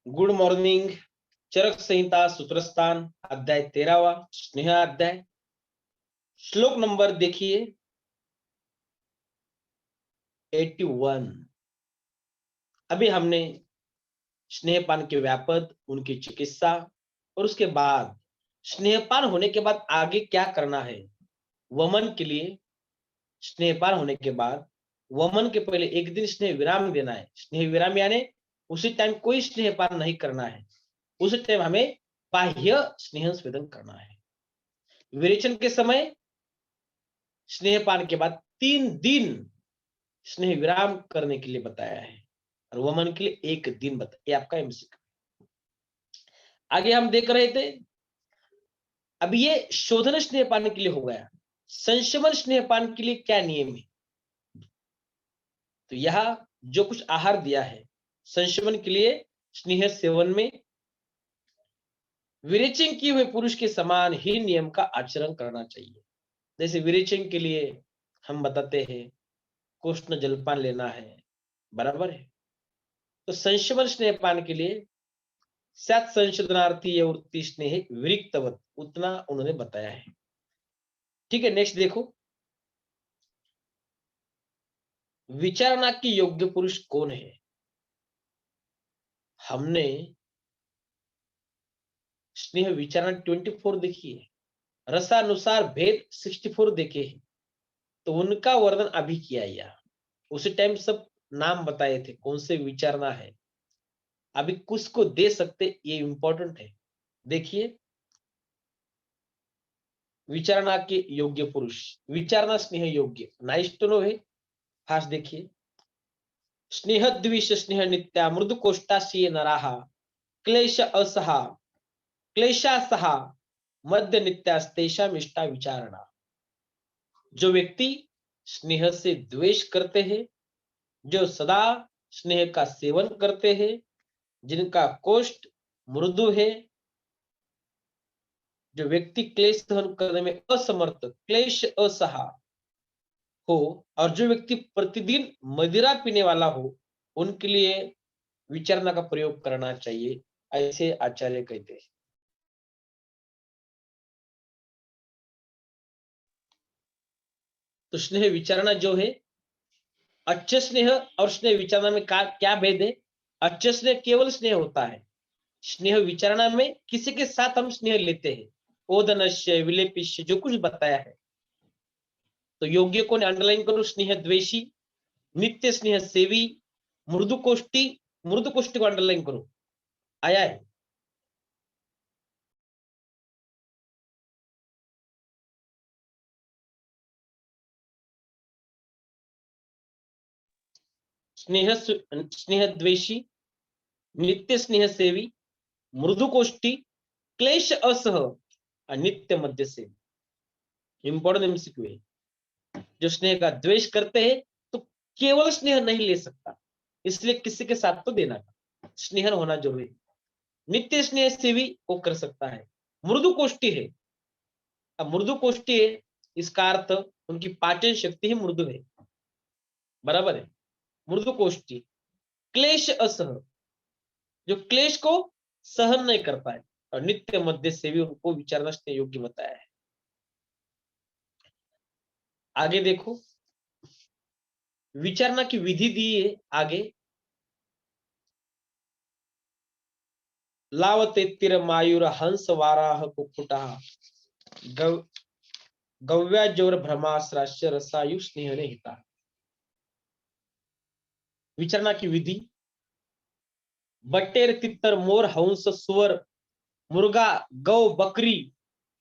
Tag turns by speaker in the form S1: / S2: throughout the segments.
S1: Good morning. चरक संहिता सूत्रस्थान अध्याय 13वां स्नेह अध्याय। श्लोक नंबर देखिए 81। अभी हमने स्नेहपान के व्यापद, उनकी चिकित्सा और उसके बाद स्नेहपान होने के बाद आगे क्या करना है। वमन के लिए स्नेहपान होने के बाद वमन के पहले एक दिन स्नेह विराम देना है। स्नेह विराम यानी उसी टाइम कोई स्नेहपान नहीं करना है। उस टाइम हमें बाह्य स्नेह स्वेदन करना है। विरेचन के समय स्नेहपान के बाद 3 दिन स्नेह विराम करने के लिए बताया है और वमन के लिए 1 दिन बताया। ये आपका एमसीक्यू। आगे हम देख रहे थे, अब ये शोधन स्नेहपान के लिए हो गया। संशमन स्नेहपान के लिए क्या नियम है? तो यह जो कुछ आहार दिया है संशमन के लिए, स्नेह सेवन में विरेचन किए हुए पुरुष के समान ही नियम का आचरण करना चाहिए। जैसे विरेचन के लिए हम बताते हैं कोष्ण जलपान लेना है, बराबर है। तो संशमन स्नेहपान के लिए सत संशोधनार्थी वृत्ति स्नेह विरिक्तवत उतना उन्होंने बताया है। ठीक है, नेक्स्ट देखो, विचारणा की योग्य पुरुष कौन है? हमने स्नेह विचारणा 24 देखी है, रसानुसार भेद 64 देखे हैं। तो उनका वर्णन अभी किया या उसी टाइम सब नाम बताए थे कौन से विचारना है। अभी कुछ को दे सकते, ये इंपॉर्टेंट है। देखिए, विचारणा के योग्य पुरुष, विचारणा स्नेह योग्य नाइष्टनो है। फास्ट देखिए, स्नेह द्विष स्नेह नित्या मृदु कोष्ठासी नराहा क्लेश असहा क्लेशासहा मध्य नित्यास्तेषा मिष्टा विचारणा। जो व्यक्ति स्नेह से द्वेष करते हैं, जो सदा स्नेह का सेवन करते हैं, जिनका कोष्ठ मृदु है, जो व्यक्ति क्लेश सहन करने में असमर्थ, क्लेश असहा हो, और जो व्यक्ति प्रतिदिन मदिरा पीने वाला हो, उनके लिए विचारणा का प्रयोग करना चाहिए, ऐसे आचार्य कहते हैं। तो स्नेह विचारणा जो है, अच्छे स्नेह और स्नेह विचारणा में क्या भेद है? अच्छे स्नेह केवल स्नेह होता है। स्नेह विचारणा में किसी के साथ हम स्नेह लेते हैं, ओदनश्य विलेपिष्य जो कुछ बताया है। तो योग्य को अंडरलाइन करो, स्नेह द्वेषी, नित्य स्नेह सेवी, मृदु कोष्ठी को अंडरलाइन करो, आया है। स्नेह द्वेषी, नित्य स्नेह सेवी, मृदु कोष्ठी, क्लेश असह, नित्य मध्य सेवी। इंपॉर्टेंट एमसीक्यू है। जो स्नेह का द्वेष करते हैं तो केवल स्नेह नहीं ले सकता, इसलिए किसी के साथ तो देना का स्नेह होना जरूरी। नित्य स्नेह सेवी वो कर सकता है। मृदु कोष्ठी है, अब मृदु कोष्ठी है इसका अर्थ उनकी पाचन शक्ति ही मृदु है, बराबर है। मृदु कोष्ठी, क्लेश असह, जो क्लेश को सहन नहीं कर पाए, और नित्य मध्य सेवी उनको विचारना योग्य बताया है। आगे देखो, विचारणा की विधि दी है आगे, लावतेत्तिर मायूर हंस वाराह कुक्कुटा गव्याजोर भ्रमाश्रास्य रसायु स्नेह हिता। विचारणा की विधि, बटेर तितर मोर हंस सुअर मुर्गा गौ बकरी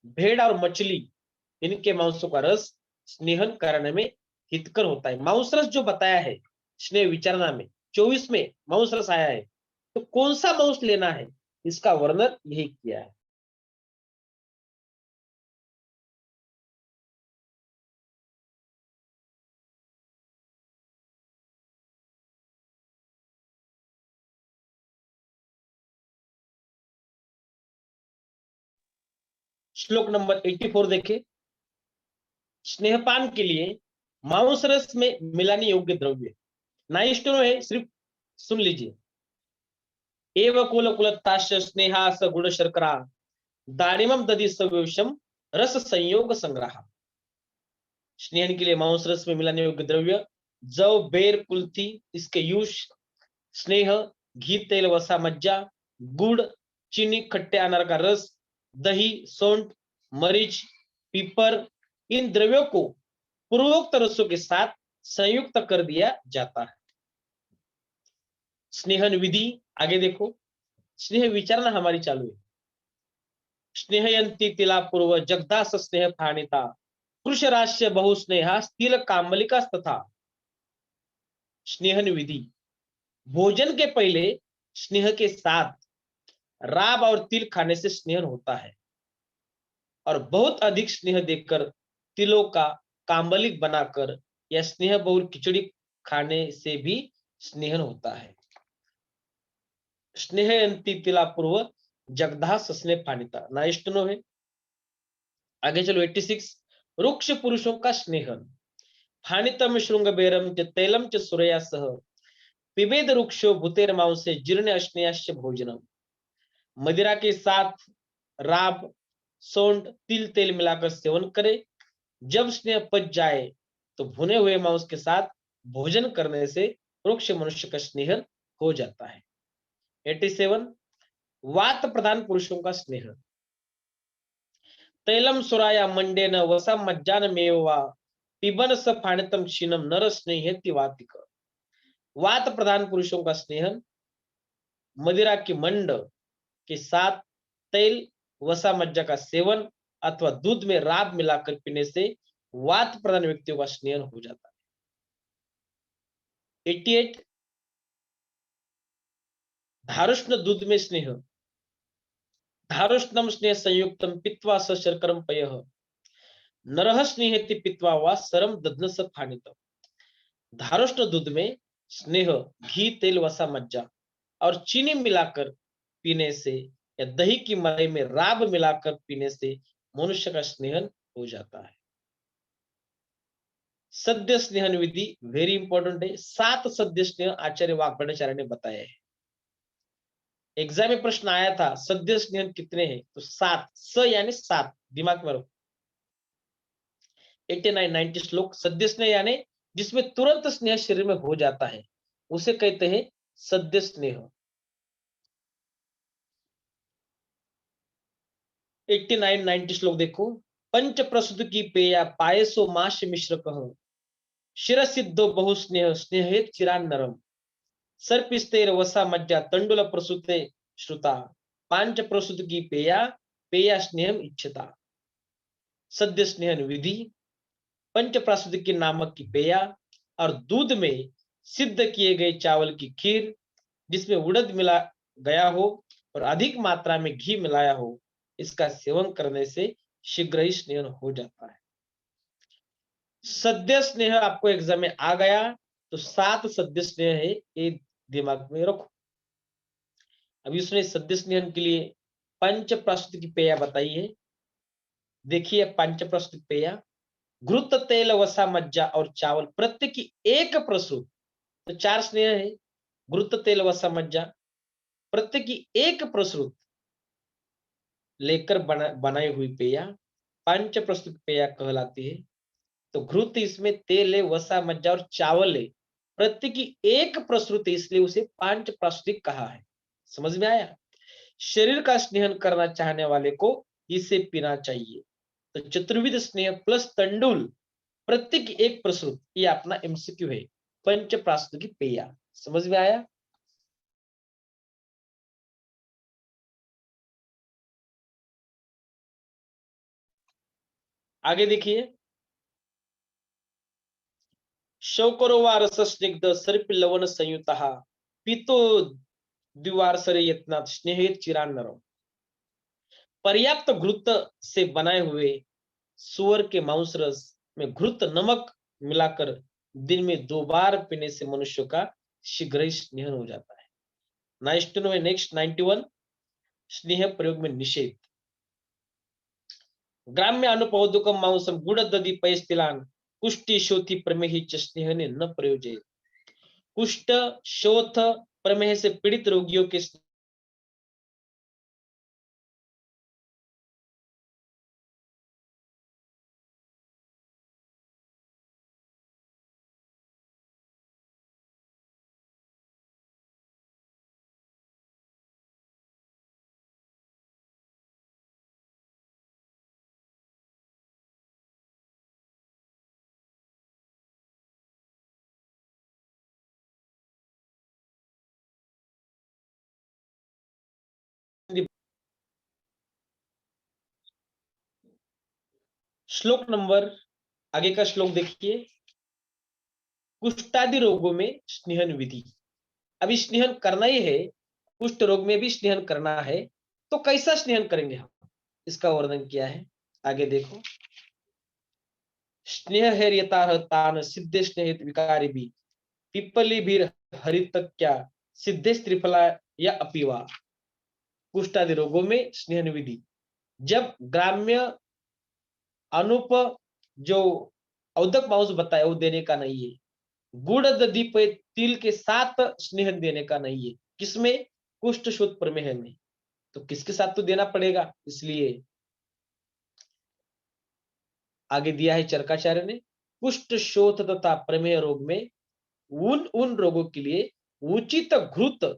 S1: भेड़ और मछली, इनके मांसों का रस स्नेहन करने में हितकर होता है। मांस रस जो बताया है स्नेह विचारणा में 24 में मांस रस आया है, तो कौन सा मांस लेना है इसका वर्णन यही किया है। श्लोक नंबर 84 देखे, स्नेहपान के लिए मांस रस में मिलाने योग्य द्रव्य नाइष्टनो है, सिर्फ सुन लीजिए। एव कुलकुलताश्च स्नेहा स गुण शर्करा दारिमम दधि सविषम रस संयोग संग्रह। स्नेहन के लिए मांस रस में मिलाने योग्य द्रव्य जव बेर कुल्थी इसके यूष स्नेह घी तेल वसा मज्जा गुड़ चीनी खट्टे अनार का रस दही सौंठ मरीच पीपर इन द्रव्यों को पूर्वोक्त रसों के साथ संयुक्त कर दिया जाता है। स्नेहन विधि आगे देखो, स्नेह विचारणा हमारी चालू है। स्नेहयंती तिला पूर्व जगदास स्नेह फाणिता कृषराश्य बहुस्नेहा तिल कामलिका तथा। स्नेहन विधि, भोजन के पहले स्नेह के साथ राब और तिल खाने से स्नेहन होता है और बहुत अधिक स्नेह देकर तिलों का काम्बलिक बनाकर या स्नेह बहुल खिचड़ी खाने से भी स्नेहन होता है। स्नेहयंती तिला पूर्व जगदास स्नेह फानिता नाइस्ट नो है। आगे चलो 86 रुक्ष पुरुषों का स्नेहन फानितम श्रृंग बेरम च तैलम च सुरया सह पिबेद रुक्षो भूतेर मांसे जीर्ण स्नेहस्य भोजनम। मदिरा के साथ राब सौंठ तिल तेल मिलाकर सेवन करे। जब स्नेह पच जाए तो भुने हुए मांस के साथ भोजन करने से वृक्ष मनुष्य का स्नेहन हो जाता है। 87 वात प्रधान पुरुषों का स्नेह तैलम सुराया मंडे न वसा मज्जान मेवा पिबन स फाणितम क्षीणम नर स्नेह वातिक। वात प्रधान पुरुषों का स्नेहन मदिरा की मंड के साथ तेल वसा मज्जा का सेवन अथवा दूध में राब मिलाकर पीने से वात प्रधान व्यक्तियों का स्नेहन हो जाता है। 88 धारुष्ण दूध में स्नेह धारुष्णम स्नेह संयुक्तम पित्वा स शर्करम पयः नरह स्नेहति पित्वा वा सरम दध्न स फानितम। धारुष्ण दूध में स्नेह घी तेल वसा मज्जा और चीनी मिलाकर पीने से या दही की मलाई में राब मिलाकर पीने से मनुष्य का स्नेहन हो जाता है। सद्य स्नेहन विधि वेरी इंपॉर्टेंट है। 7 सद्य स्नेह आचार्य वाग्भटाचार्य ने बताया है। एग्जाम में प्रश्न आया था सद्य स्नेहन कितने हैं, तो 7 स यानी 7 दिमाग में रखो। 89 90 श्लोक सद्य स्नेह यानी जिसमें तुरंत स्नेह शरीर में हो जाता है उसे कहते हैं सद्य स्नेह। 89 90 श्लोक देखो। पंच प्रसुत की पेया पायसो माश मिश्र कह शिरसिद्धो बहुस्नेह स्नेहेत चिरान नरम सर्पिस्तेर वसा मज्जा तंडुल प्रसुते श्रुता पांच प्रसुत की पेया पेया स्नेहम इच्छता। सद्य स्नेहन विधि पंच प्रसुत की नामक की पेया और दूध में सिद्ध किए गए चावल की खीर जिसमें उड़द मिला गया हो और अधिक मात्रा में घी मिलाया हो, इसका सेवन करने से शीघ्र ही स्नेहन हो जाता है। सद्य स्नेह आपको एग्जाम में आ गया तो 7 सद्य स्नेह है, ये दिमाग में रखो। अभी उसने सद्य स्नेहन के लिए पंच प्रस्तुत की पेया बताई है। देखिए पंच प्रस्तुत पेया घृत तेल वसा मज्जा और चावल प्रत्येक की एक प्रस्तुत, तो 4 स्नेह है। घृत तेल वसा मज्जा प्रत्येक की एक प्रस्तुत लेकर बनाई हुई पेया पंच प्रस्तुत पेया कहलाती है। तो घृत इसमें तेल है, वसा मज्जा और चावल है, प्रत्येक की एक प्रस्तुति इसलिए उसे पांच प्रस्तुति कहा है। समझ में आया? शरीर का स्नेहन करना चाहने वाले को इसे पीना चाहिए। तो चतुर्विध स्नेह प्लस तंडुल प्रत्येक एक प्रस्तुत, ये अपना एमसीक्यू है। पंच प्रस्तुति की पेया समझ में आया? आगे देखिए शौकरोवा रस स्निग्ध सर्प लवण संयुक्त पीतो द्विवारसरे यत्नात् स्नेहित चिरान नरम। पर्याप्त घृत से बनाए हुए सुअर के मांस रस में घृत नमक मिलाकर दिन में 2 बार पीने से मनुष्य का शीघ्र ही स्नेहन हो जाता है। नेक्स्ट 91 स्नेह प्रयोग में निषेध। ग्राम्य अनुपौदुकम मांसम गुड़ दधि पैस्तिलान कुष्टि शोथि प्रमेहि च स्नेहने न प्रयोजे। कुष्ठ शोथ प्रमेह से पीड़ित रोगियों के श्लोक नंबर, आगे का श्लोक देखिए, कुष्ठादि रोगों में स्नेहन विधि। अभी स्नेहन करना ही है, कुष्ठ रोग में भी स्नेहन करना है, तो कैसा स्नेहन करेंगे हम, इसका वर्णन किया है। आगे देखो, स्नेह है यथा तान सिद्धे स्नेहित विकारी भी पिप्पली भी हरित क्या सिद्धे त्रिफला या अपीवा। कुष्ठ आदि रोगों में स्नेहन विधि, जब ग्राम्य अनुप जो औदक मांस बताया वो देने का नहीं है, गुड़ दधि पे तिल के साथ स्नेहन देने का नहीं है, किसमें, कुष्ठ शुद्ध प्रमेह में, तो किसके साथ तो देना पड़ेगा, इसलिए आगे दिया है चरकाचार्य ने, कुष्ठ शोथ तथा प्रमेह रोग में उन उन रोगों के लिए उचित घृत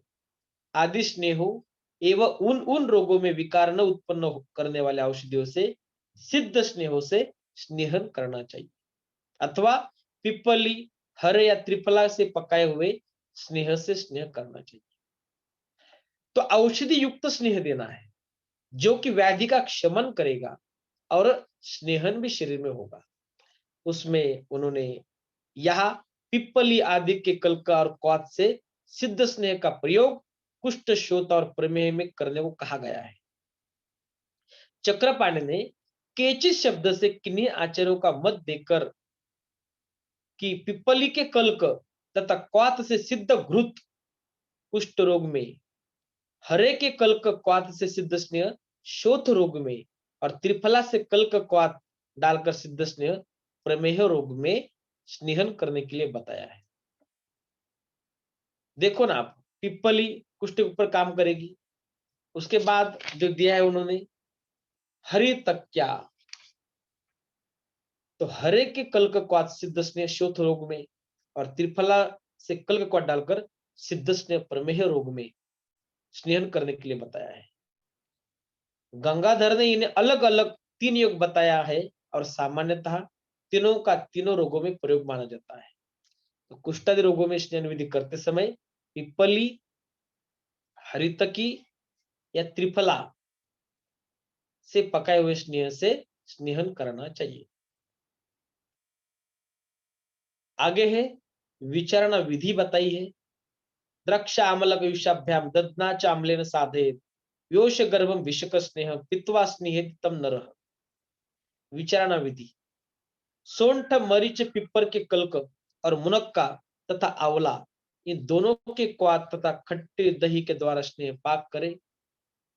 S1: आदि स्नेहो एवं उन उन रोगों में विकार न उत्पन्न करने वाले औषधियों से सिद्ध स्नेहों से स्नेहन करना चाहिए, अथवा पिपली हर या त्रिफला से पकाए हुए स्नेह से स्नेह करना चाहिए। तो औषधि युक्त स्नेह देना है, जो कि व्याधि का क्षमन करेगा और स्नेहन भी शरीर में होगा। उसमें उन्होंने यहाँ पिप्पली आदि के कल्का और क्वाथ से सिद्ध स्नेह का प्रयोग कुष्ठ शोथ और प्रमेह में करने को कहा गया है। चक्रपाणी ने केचित शब्द से किन्हीं आचार्यों का मत देकर कि पिप्पली के कल्क तथा क्वाथ से सिद्ध घृत कुष्ठ रोग में, हरे के कल्क क्वाथ से सिद्ध स्नेह शोथ रोग में, और त्रिफला से कल्क क्वाथ डालकर सिद्ध स्नेह प्रमेह रोग में स्नेहन करने के लिए बताया है। देखो ना आप, पिप्पली कुष्ठ के ऊपर काम करेगी, उसके बाद जो दिया है उन्होंने हरि तक क्या, तो हरे के कल्क क्वाथ सिद्ध स्नेह शोथ रोग में, और त्रिफला से कल्क क्वाथ डालकर सिद्ध स्नेह प्रमेह रोग में स्नेहन करने के लिए बताया है। गंगाधर ने इन्हें अलग अलग 3 योग बताया है, और सामान्यतः तीनों का तीनों रोगों में प्रयोग माना जाता है। तो कुष्ठादि रोगों में स्नेहन विधि करते समय पिप्पली, हरितकी या त्रिफला से पकाए हुए स्नेह से स्नेहन करना चाहिए। आगे है विचारणा विधि बताई है, द्रक्षा अमलक विषाभ्याम ददना चामलेन साधेत योष गर्भम विषक स्नेह पित्वा स्नेहित तम नरः। विचारणा विधि, सोंठ मरीच पिप्पर के कल्क और मुनक्का तथा आंवला, इन दोनों के क्वाथ तथा खट्टे दही के द्वारा स्नेह पाक करे,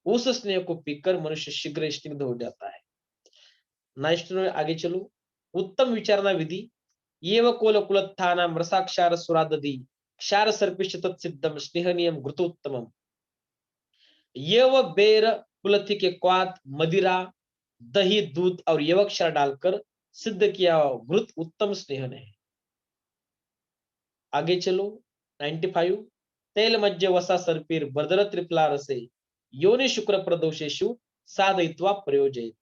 S1: उस स्नेह को पीकर मनुष्य शीघ्र स्निग्ध हो जाता है। नेक्स्ट में आगे चलो, उत्तम विचारणा विधि, ये व कोल कुलत्थानाम रसाक्षार सुरादधि क्षार सर्पिष्ट तत्सिद्धम स्नेहनियम घृतोत्तमम। ये व बेर कुलथी के क्वाथ, मदिरा, दही, दूध और यवक्षार डालकर सिद्ध किया घृत उत्तम स्नेहन है। आगे चलो 95, तेल मज्ज वसा सर्पीर बर्दर त्रिफला रसे योनि शुक्र प्रदोषेषु साधयित्वा प्रयोजयेत्।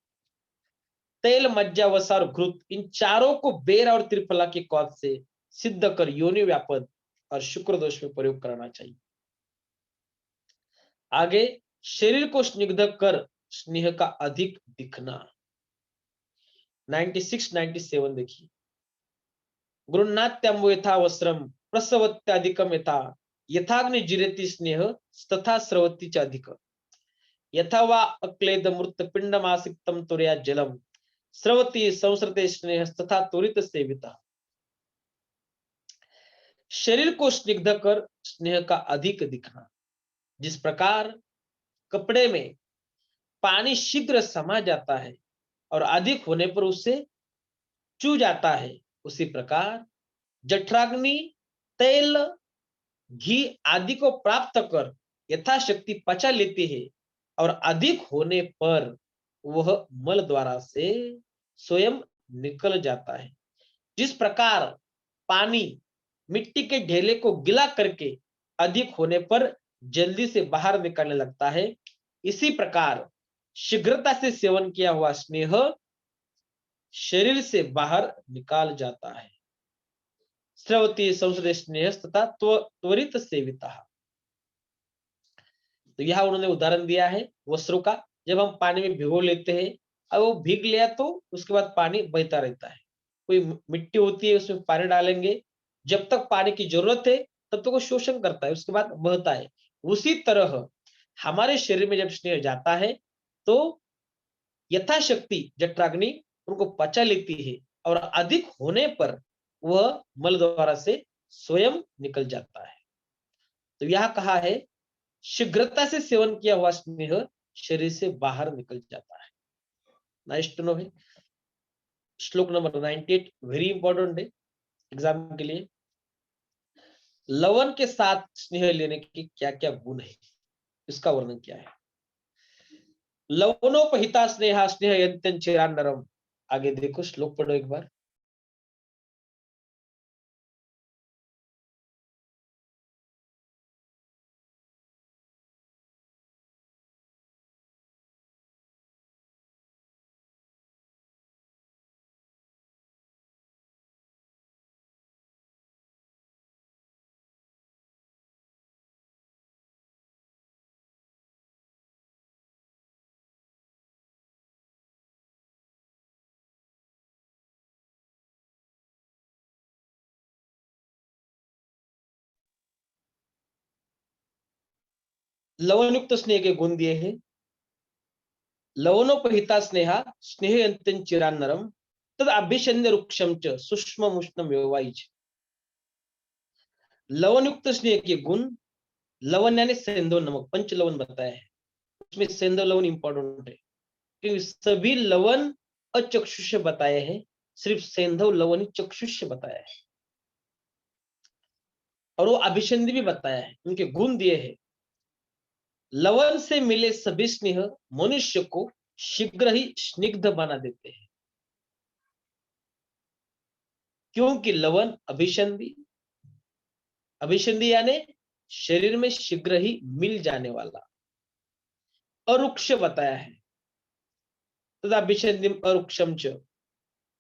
S1: तेल मज्जा वसा और घृत, इन चारों को बेर और त्रिफला के क्वाथ से सिद्ध कर योनि व्यापद और शुक्र दोष में प्रयोग करना चाहिए। आगे, शरीर को स्निग्ध कर स्नेह का अधिक दिखना। 96 97 देखिए, गृह्णात्यम्बो यथा वस्त्रम प्रसवत्याधिकम यथा यथाग्नि जिरेति स्नेह तथा स्रवति च अधिक यथा वा अक्लेद मृत पिंडमासिक्तम तुरया जलम स्रवति संसृते स्नेह तथा त्वरित सेविता। शरीर को स्निग्ध कर स्नेह का अधिक दिखना, जिस प्रकार कपड़े में पानी शीघ्र समा जाता है और अधिक होने पर उससे चू जाता है, उसी प्रकार जठराग्नि तेल घी आदि को प्राप्त कर यथाशक्ति पचा लेती है, और अधिक होने पर वह मल द्वारा से स्वयं निकल जाता है। जिस प्रकार पानी मिट्टी के ढेले को गिला करके अधिक होने पर जल्दी से बाहर निकलने लगता है, इसी प्रकार शीघ्रता से सेवन किया हुआ स्नेह शरीर से बाहर निकाल जाता है। स्रवती संसदे स्नेह तथा त्वरित सेविता। तो यह उन्होंने उदाहरण दिया है वस्त्रों का, जब हम पानी में भिगो लेते हैं अब वो भीग लिया तो उसके बाद पानी बहता रहता है। कोई मिट्टी होती है उसमें पानी डालेंगे, जब तक पानी की जरूरत है तब तक वो शोषण करता है, उसके बाद बहता है। उसी तरह हमारे शरीर में जब स्नेह जाता है तो यथाशक्ति जठराग्नि उनको पचा लेती है और अधिक होने पर वह मल द्वारा से स्वयं निकल जाता है। तो यह कहा है शीघ्रता से सेवन किया हुआ स्नेह शरीर से बाहर निकल जाता है। नाइस टू नो है। श्लोक नंबर 98 वेरी इंपॉर्टेंट है एग्जाम के लिए। लवण के साथ स्नेह लेने के क्या क्या गुण है, इसका वर्णन क्या है। लवणोपहिता स्नेहा स्नेह यंत्यं चिरान्नरम। आगे देखो श्लोक पढ़ो एक बार। लवण युक्त स्नेह के गुण दिए हैं। लवणोपहिता स्नेहा स्नेह यंत्यं चिरान्नरम तद अभिषण्य रुक्षम च सूक्ष्म उष्णम व्यवाइच। लवण युक्त स्नेह के गुण, लवण यानी सेंधव नमक, पंच लवण बताया है, उसमें सेंधव लवण इंपॉर्टेंट है क्योंकि सभी लवण अचक्षुष्य बताए हैं, सिर्फ सेंधव लवण ही चक्षुष्य बताया है। और वो अभिषंधि भी बताया है, उनके गुण दिए हैं। लवण से मिले सभी स्नेह मनुष्य को शीघ्र ही स्निग्ध बना देते हैं, क्योंकि लवण अभिषंधि, अभिषंधि यानी शरीर में शीघ्र ही मिल जाने वाला, अरुक्ष बताया है, तथा अभिषंधि अरुक्षम च,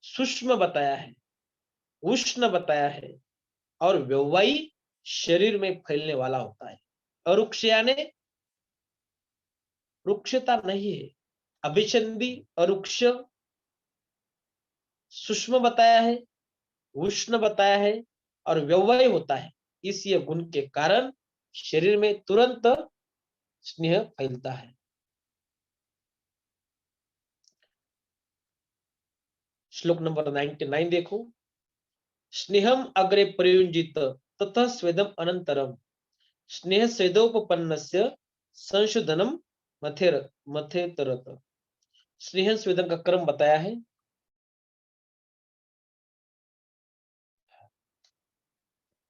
S1: सूक्ष्म बताया है, उष्ण बताया है, और व्यववाही शरीर में फैलने वाला होता है। अरुक्ष यानी रुक्षता नहीं है, अभिषंधि अरुक्ष सूक्ष्म बताया है, उष्ण बताया है और व्यवहार होता है। इस ये गुण के कारण शरीर में तुरंत स्नेह फैलता है। श्लोक नंबर 99 देखो। स्नेहम अग्रे प्रयुंजित ततः स्वेदम अनंतरम स्नेह स्वेदोपपन्नस्य संशोधनम मथेर मथेतरत। स्नेह स्वेदन का क्रम बताया है।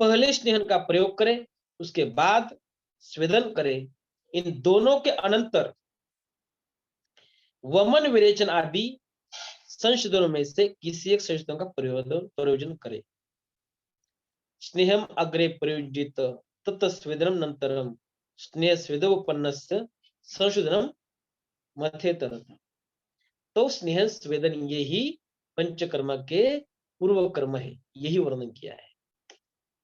S1: पहले स्नेहन का प्रयोग करें, उसके बाद स्वेदन करें। इन दोनों के अनंतर वमन विरेचन आदि संशोधनों में से किसी एक संशोधन का प्रयोजन करें। स्नेहम अग्रे प्रयुजित तत् स्वेदनम नंतरम स्नेह स्वेदोपन्नस्य संशोधनम मथेतर। तो स्नेह स्वेदन ये ही पंचकर्म के पूर्व कर्म है, यही वर्णन किया है।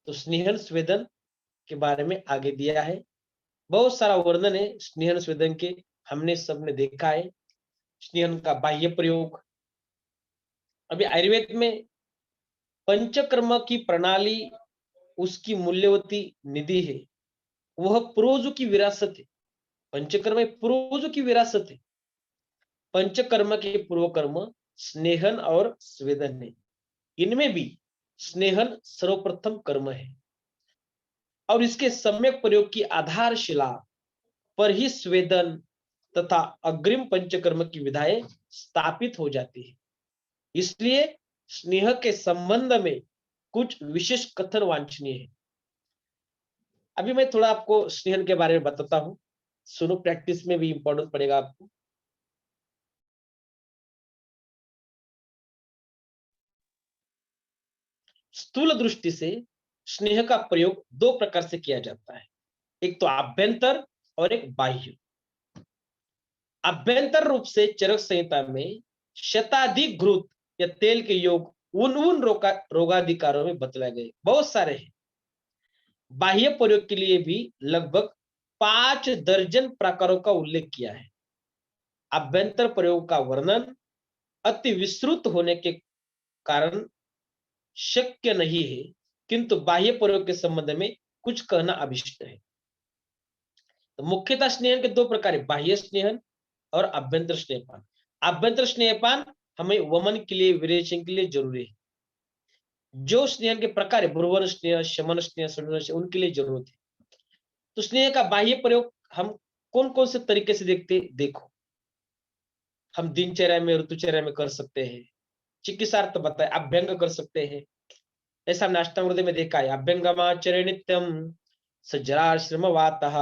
S1: तो स्नेहन स्वेदन के बारे में आगे दिया है, बहुत सारा वर्णन है स्नेहन स्वेदन के, हमने सबने देखा है। स्नेहन का बाह्य प्रयोग, अभी आयुर्वेद में पंचकर्म की प्रणाली उसकी मूल्यवती निधि है, वह पूर्वजों की विरासत है। पंचकर्म पूर्वजों की विरासत है। पंचकर्म के पूर्व कर्म स्नेहन और स्वेदन है। इनमें भी स्नेहन सर्वप्रथम कर्म है और इसके सम्यक प्रयोग की आधारशिला पर ही स्वेदन तथा अग्रिम पंचकर्म की विधाएं स्थापित हो जाती है। इसलिए स्नेह के संबंध में कुछ विशेष कथन वांछनीय है। अभी मैं थोड़ा आपको स्नेहन के बारे में बताता हूं, सुनो, प्रैक्टिस में भी इंपॉर्टेंट पड़ेगा आपको। स्थूल दृष्टि से स्नेह का प्रयोग दो प्रकार से किया जाता है, एक तो आभ्यंतर और एक बाह्य। आभ्यंतर रूप से चरक संहिता में शताधिक घृत या तेल के योग उन उन रोगाधिकारों में बतलाए गए बहुत सारे हैं। बाह्य प्रयोग के लिए भी लगभग 5 दर्जन प्रकारों का उल्लेख किया है। आभ्यंतर प्रयोग का वर्णन अति विस्तृत होने के कारण शक्य नहीं है, किंतु बाह्य प्रयोग के संबंध में कुछ कहना अभिष्ट है। तो मुख्यतः स्नेहन के दो प्रकार है, बाह्य स्नेहन और अभ्यंतर स्नेहपान। अभ्यंतर स्नेहपान हमें वमन के लिए, विरेचन के लिए जरूरी है। जो स्नेहन के प्रकार है, भ्रुवन स्नेह, शमन स्नेह, सडन स्नेह, उनके लिए जरूरत है। तो स्नेह का बाह्य प्रयोग हम कौन कौन से तरीके से देखते, देखो, हम दिनचर्या में, ऋतुचर्या में कर सकते हैं। चिकित्सार्थ बताए, अभ्यंग कर सकते हैं। ऐसा हमने अष्टांग में देखा है, अभ्यंगमाचरे नित्यम सजराश्रम वातः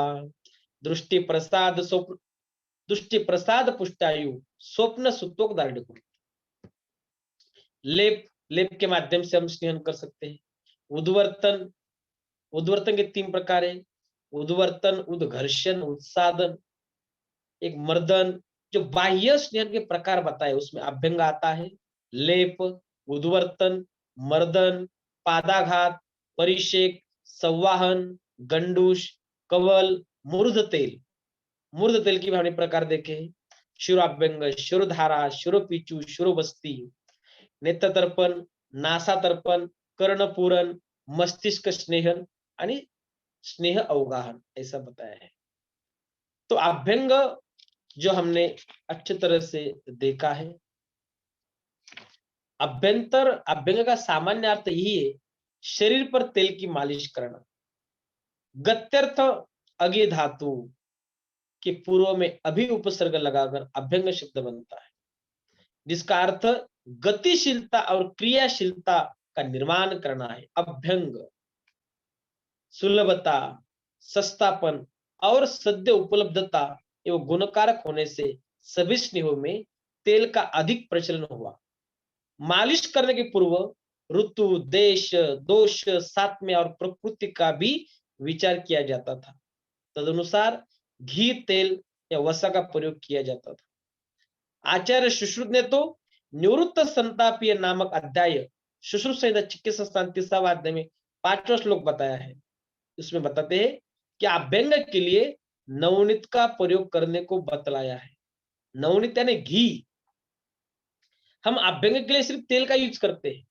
S1: दृष्टि प्रसाद स्वप्न, दृष्टि प्रसाद पुष्टायु स्वप्न सुतोक दार्ढ्य। लेप, लेप के माध्यम से हम स्नेहन कर सकते हैं। उद्वर्तन, उद्वर्तन के तीन प्रकार है, उद्वर्तन, उद्घर्षण, उत्सादन, एक मर्दन। जो बाह्य स्नेहन के प्रकार बताए उसमें अभ्यंग आता है, लेप, उद्वर्तन, मर्दन, पादाघात, परिषेक, संवाहन, गंडूश, कवल, मूर्ध तेल। मूर्ध तेल की भी हमने प्रकार देखे हैं, शिरोअभ्यंग, शिरोधारा, शिरोपीचू, शिरोबस्ती, नेत्र तर्पण, नासा तर्पण, कर्णपूरन, मस्तिष्क स्नेहन आणि स्नेह अवगाहन, ऐसा बताया है। तो अभ्यंग जो हमने अच्छी तरह से देखा है, अभ्यंतर, अभ्यंग का सामान्य अर्थ यही है, शरीर पर तेल की मालिश करना। गत्यर्थ अगे धातु के पूर्व में अभी उपसर्ग लगाकर अभ्यंग शब्द बनता है, जिसका अर्थ गतिशीलता और क्रियाशीलता का निर्माण करना है। अभ्यंग सुलभता, सस्तापन और सद्य उपलब्धता एवं गुणकारक होने से सभी स्नेहों में तेल का अधिक प्रचलन हुआ। मालिश करने के पूर्व ऋतु, देश, दोष, सात्म्य और प्रकृति का भी विचार किया जाता था। तदनुसार घी, तेल या वसा का प्रयोग किया जाता था। आचार्य सुश्रुत ने तो निवृत्त संतापीय नामक अध्याय, सुश्रुत संहिता चिकित्सा स्थान 30वां अध्याय में 5वां श्लोक बताया है। इसमें बताते हैं कि अभ्यंग के लिए नवनीत का प्रयोग करने को बतलाया है। नवनीत यानी घी। हम अभ्यंग के लिए सिर्फ तेल का यूज करते हैं,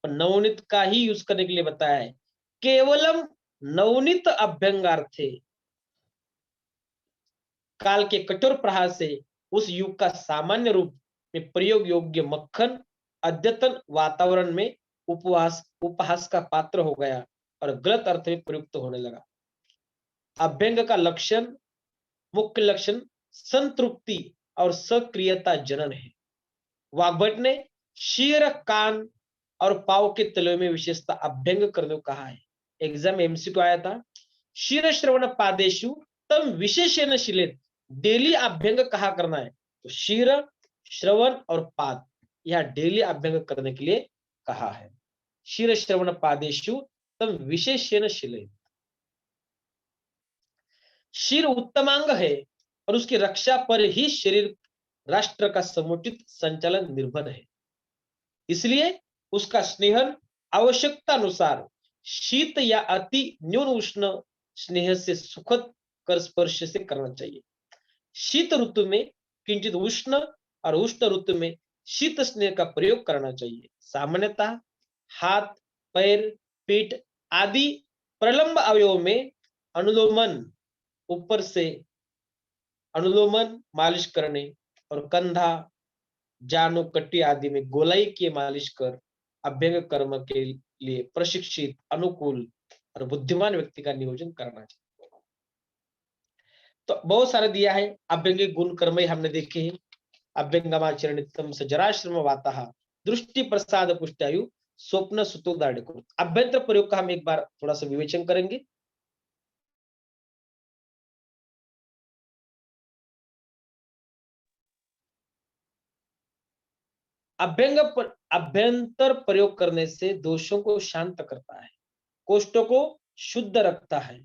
S1: और नवनीत का ही यूज करने के लिए बताया है। केवलम नवनीत अभ्यंगार्थे, काल के कठोर प्रहार से उस युग का सामान्य रूप में प्रयोग योग्य मक्खन अद्यतन वातावरण में उपवास, उपहास का पात्र हो गया और गलत अर्थ में प्रयुक्त होने लगा। अभ्यंग का लक्षण, मुख्य लक्षण संतृप्ति और सक्रियता जनन है। वाग्भट ने शीर, कान और पाव के तलवे में विशेषता अभ्यंग करने को कहा है। एग्जाम एमसीक्यू आया था, शीर श्रवण पादेशु तम विशेषण शिलेत, डेली अभ्यंग कहा करना है। तो शीर, श्रवण और पाद, यह डेली अभ्यंग करने के लिए कहा है। शीर श्रवण पादेशु तम विशेषण शिलेत। शीर उत्तमांग है और उसकी रक्षा पर ही शरीर, राष्ट्र का समुचित संचालन निर्भर है। इसलिए उसका स्नेहन आवश्यकता अनुसार शीत या अति न्यून उष्ण स्नेह से सुखद कर स्पर्श से करना चाहिए। शीत ऋतु में किंचित उष्ण और उष्ण ऋतु में शीत स्नेह का प्रयोग करना चाहिए। सामान्यतः हाथ, पैर, पीठ आदि प्रलंब अवयव में अनुलोमन, ऊपर से अनुलोमन मालिश करने, और कंधा, जानो, कटी आदि में गोलाई की मालिश कर अभ्यंग कर्म के लिए प्रशिक्षित, अनुकूल और बुद्धिमान व्यक्ति का नियोजन करना चाहिए। तो बहुत सारे दिया है। अभ्यंगिक गुण कर्म हमने देखे हैं। अभ्यंगमाचरणितम सजराश्रम वाता दृष्टि प्रसाद पुष्टायु स्वप्न सुतो दाढ़। अभ्यंतर प्रयोग का हम एक बार थोड़ा सा विवेचन करेंगे। अभ्यंतर प्रयोग करने से दोषों को शांत करता है, कोष्ठों को शुद्ध रखता है,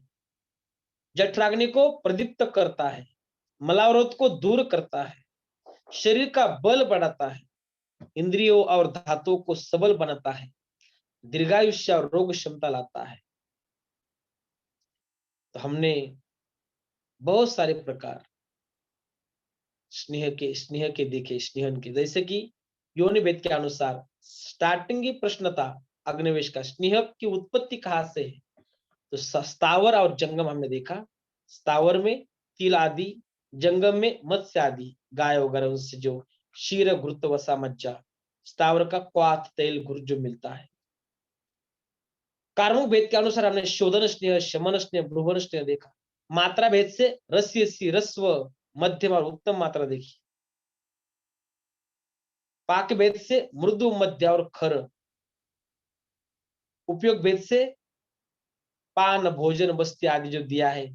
S1: जठराग्नि को प्रदीप्त करता है, मलावरोध को दूर करता है, शरीर का बल बढ़ाता है, इंद्रियों और धातुओं को सबल बनाता है, दीर्घायुष्य और रोग क्षमता लाता है। तो हमने बहुत सारे प्रकार स्नेह के देखे, स्नेहन के, जैसे कि योनि वेद के अनुसार स्टार्टिंग ही प्रश्न था अग्निवेश का, स्नेह की उत्पत्ति कहाँ से है? तो स्थावर और जंगम हमने देखा। स्थावर में तिल आदि, जंगम में मत्स्य आदि, गाय वगैरह उनसे जो क्षीर घृत वसा मज्जा, स्थावर का क्वाथ तेल घुर जो मिलता है। कार्मुक भेद के अनुसार हमने शोधन स्नेह, शमन स्नेह, भ्रुवन स्नेह देखा। मात्रा भेद से रस्य सी, रस्व, मध्यम और उत्तम मात्रा देखी। पाक भेद से मृदु, मध्य और खर। उपयोग भेद से पान, भोजन, बस्ती आदि जो दिया है।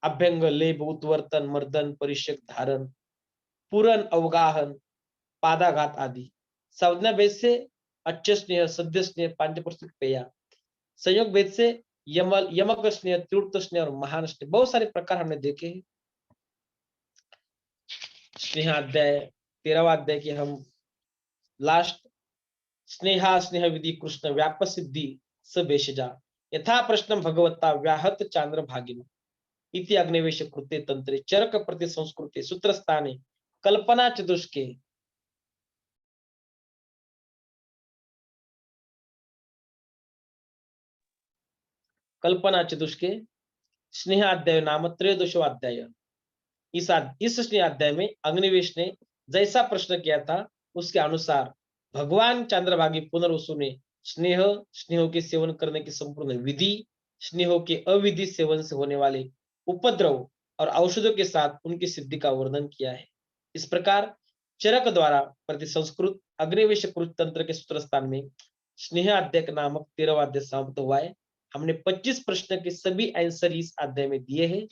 S1: अभ्यंग, लेप, उत्वर्तन, मर्दन, परिषद, धारण, पूरन, अवगाहन, पादाघात आदि। संज्ञा भेद से अच्छ स्नेह, सद्य स्नेह, पांचपुरुषिक पेया। संयोग भेद से यमल, यमक स्नेह, तीव्र स्नेह और महान स्नेह। बहुत सारे प्रकार हमने देखे हैं। स्नेहाध्याय 13वां अध्याय की हम लास्ट, स्नेहा स्नेह विधि कृष्ण व्याप सिद्धि स भेषजा यथा प्रश्न भगवता व्याहत चांद्र भागिन इति अग्निवेश कृते तंत्रे चरक प्रति संस्कृते सूत्रस्थाने कल्पना चतुष्के। कल्पना चतुष्के स्नेहाध्याय नाम त्रयोदशो अध्याय। इस स्नेहाध्याय में अग्निवेश ने जैसा प्रश्न किया था उसके अनुसार भगवान चंद्रभागी पुनर्वसु ने स्नेह, स्नेह के सेवन करने की संपूर्ण विधि, स्नेह के अविधि सेवन से होने वाले उपद्रव और औषधों के साथ उनकी सिद्धि का वर्णन किया है। इस प्रकार चरक द्वारा प्रति संस्कृत अग्निवेश कृत तंत्र के सूत्र स्थान में स्नेह अध्याय नामक 13वां अध्याय समाप्त हुआ है। हमने 25 प्रश्न के सभी आंसर इस अध्याय में दिए हैं।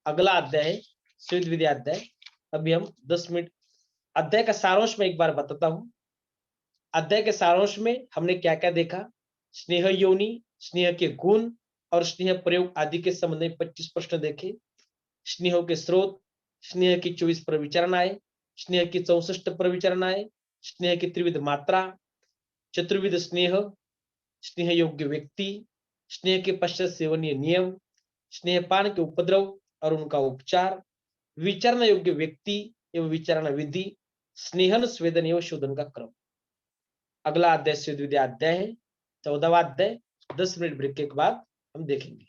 S1: अगला अध्याय है स्वेद विद्या अध्याय। अभी हम 10 मिनट अध्याय का सारांश में एक बार बताता हूं। अध्याय के सारांश में हमने क्या क्या देखा? स्नेह योनि, स्नेह के गुण और स्नेह प्रयोग आदि के संबंध में 25 प्रश्न देखे। स्नेह के स्रोत, स्नेह की 24 प्रविचरणाएं, स्नेह की 64 प्रविचरणाएं, स्नेह की त्रिविध मात्रा, चतुर्विध स्नेह, स्नेह योग्य व्यक्ति, स्नेह के पश्चात सेवनीय नियम, स्नेहपान के उपद्रव और उनका उपचार, विचारण योग्य व्यक्ति एवं विचारण विधि, स्नेहन, स्वेदन एवं शोधन का क्रम। अगला अध्याय स्वेद विद्या अध्याय है 14वां अध्याय। 10 मिनट ब्रेक के बाद हम देखेंगे।